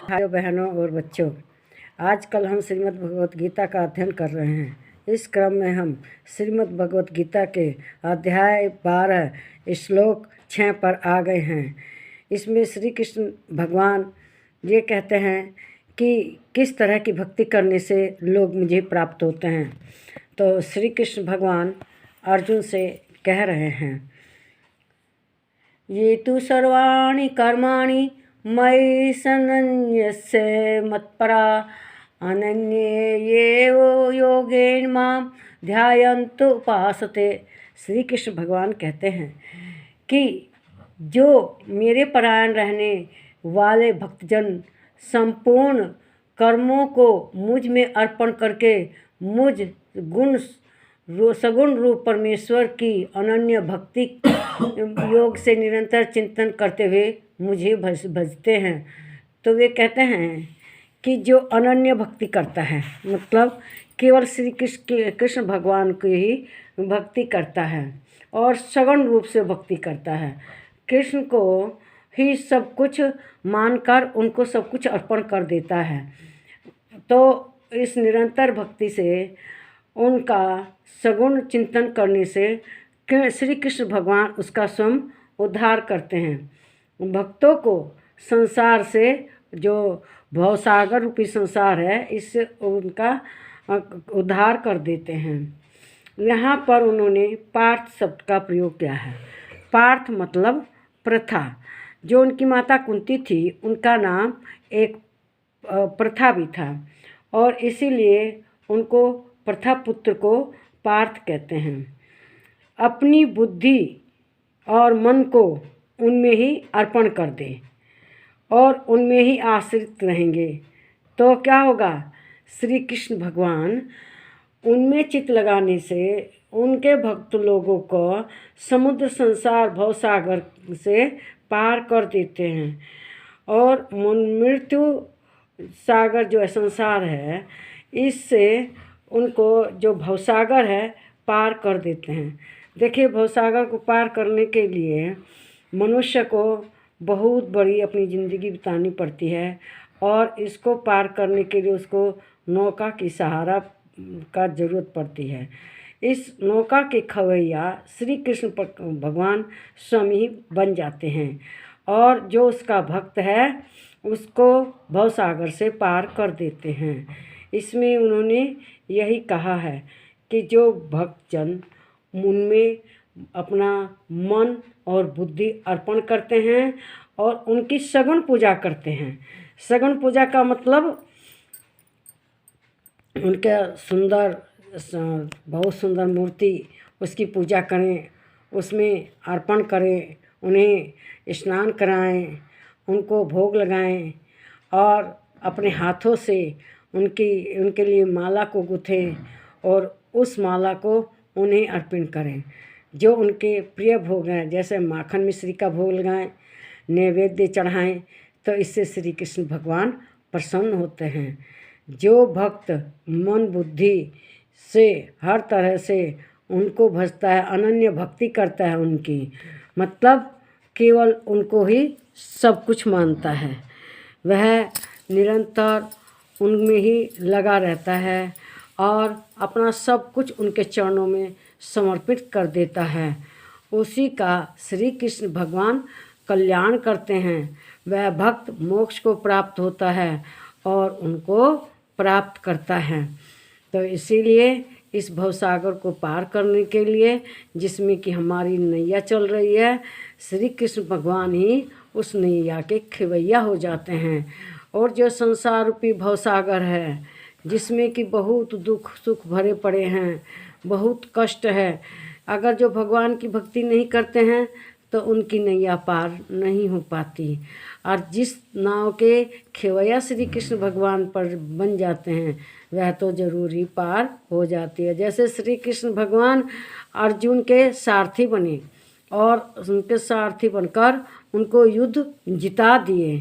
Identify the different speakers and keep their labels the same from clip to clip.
Speaker 1: भाइयों बहनों और बच्चों, आजकल हम श्रीमद् भगवत गीता का अध्ययन कर रहे हैं। इस क्रम में हम श्रीमद् भगवत गीता के अध्याय 12 श्लोक 6 पर आ गए हैं। इसमें श्री कृष्ण भगवान ये कहते हैं कि किस तरह की भक्ति करने से लोग मुझे प्राप्त होते हैं। तो श्री कृष्ण भगवान अर्जुन से कह रहे हैं, ये तु सर्वाणि कर्माणि मयि सन्न्यस्य मत्परा अनन्ये येव योगेन माम ध्यायन्तु उपासते। श्री कृष्ण भगवान कहते हैं कि जो मेरे परायण रहने वाले भक्तजन संपूर्ण कर्मों को मुझ में अर्पण करके मुझ सगुण रूप परमेश्वर की अनन्य भक्ति योग से निरंतर चिंतन करते हुए मुझे भजते हैं। तो वे कहते हैं कि जो अनन्य भक्ति करता है मतलब केवल श्री कृष्ण भगवान की ही भक्ति करता है और सगुण रूप से भक्ति करता है, कृष्ण को ही सब कुछ मानकर उनको सब कुछ अर्पण कर देता है। तो इस निरंतर भक्ति से उनका सगुण चिंतन करने से श्री कृष्ण भगवान उसका स्वयं उद्धार करते हैं। भक्तों को संसार से जो भवसागर रूपी संसार है इससे उनका उद्धार कर देते हैं। यहाँ पर उन्होंने पार्थ शब्द का प्रयोग किया है। पार्थ मतलब प्रथा। जो उनकी माता कुंती थी उनका नाम एक प्रथा भी था और इसीलिए उनको प्रथा पुत्र को पार्थ कहते हैं। अपनी बुद्धि और मन को उनमें ही अर्पण कर दे और उनमें ही आश्रित रहेंगे तो क्या होगा, श्री कृष्ण भगवान उनमें चित्त लगाने से उनके भक्त लोगों को समुद्र संसार भवसागर से पार कर देते हैं और मृत्यु सागर जो है संसार है इससे उनको जो भवसागर है पार कर देते हैं। देखिए, भवसागर को पार करने के लिए मनुष्य को बहुत बड़ी अपनी ज़िंदगी बितानी पड़ती है और इसको पार करने के लिए उसको नौका की सहारा का ज़रूरत पड़ती है। इस नौका के खवैया श्री कृष्ण भगवान स्वयं ही बन जाते हैं और जो उसका भक्त है उसको भवसागर से पार कर देते हैं। इसमें उन्होंने यही कहा है कि जो भक्तजन उनमें अपना मन और बुद्धि अर्पण करते हैं और उनकी सगुण पूजा करते हैं। सगुण पूजा का मतलब उनके बहुत सुंदर मूर्ति उसकी पूजा करें, उसमें अर्पण करें, उन्हें स्नान कराएं, उनको भोग लगाएं और अपने हाथों से उनके लिए माला को गुथें और उस माला को उन्हें अर्पण करें। जो उनके प्रिय भोग हैं जैसे माखन मिश्री का भोग लगाएं, नैवेद्य चढ़ाएं तो इससे श्री कृष्ण भगवान प्रसन्न होते हैं। जो भक्त मन बुद्धि से हर तरह से उनको भजता है, अनन्य भक्ति करता है उनकी मतलब केवल उनको ही सब कुछ मानता है, वह निरंतर उनमें ही लगा रहता है और अपना सब कुछ उनके चरणों में समर्पित कर देता है, उसी का श्री कृष्ण भगवान कल्याण करते हैं। वह भक्त मोक्ष को प्राप्त होता है और उनको प्राप्त करता है। तो इसीलिए इस भवसागर को पार करने के लिए जिसमें कि हमारी नैया चल रही है, श्री कृष्ण भगवान ही उस नैया के खिवैया हो जाते हैं। और जो संसार रूपी भवसागर है जिसमें कि बहुत दुख सुख भरे पड़े हैं, बहुत कष्ट है, अगर जो भगवान की भक्ति नहीं करते हैं तो उनकी नैया पार नहीं हो पाती। और जिस नाव के खेवैया श्री कृष्ण भगवान पर बन जाते हैं वह तो ज़रूर ही पार हो जाती है। जैसे श्री कृष्ण भगवान अर्जुन के सारथी बने और उनके सारथी बनकर उनको युद्ध जिता दिए,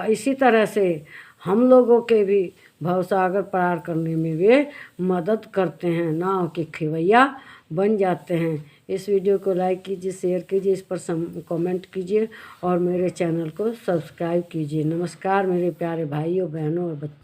Speaker 1: इसी तरह से हम लोगों के भी भवसागर पार करने में वे मदद करते हैं, नाव के खेवैया बन जाते हैं। इस वीडियो को लाइक कीजिए, शेयर कीजिए, इस पर कमेंट कीजिए और मेरे चैनल को सब्सक्राइब कीजिए। नमस्कार मेरे प्यारे भाइयों, बहनों और बच्चों।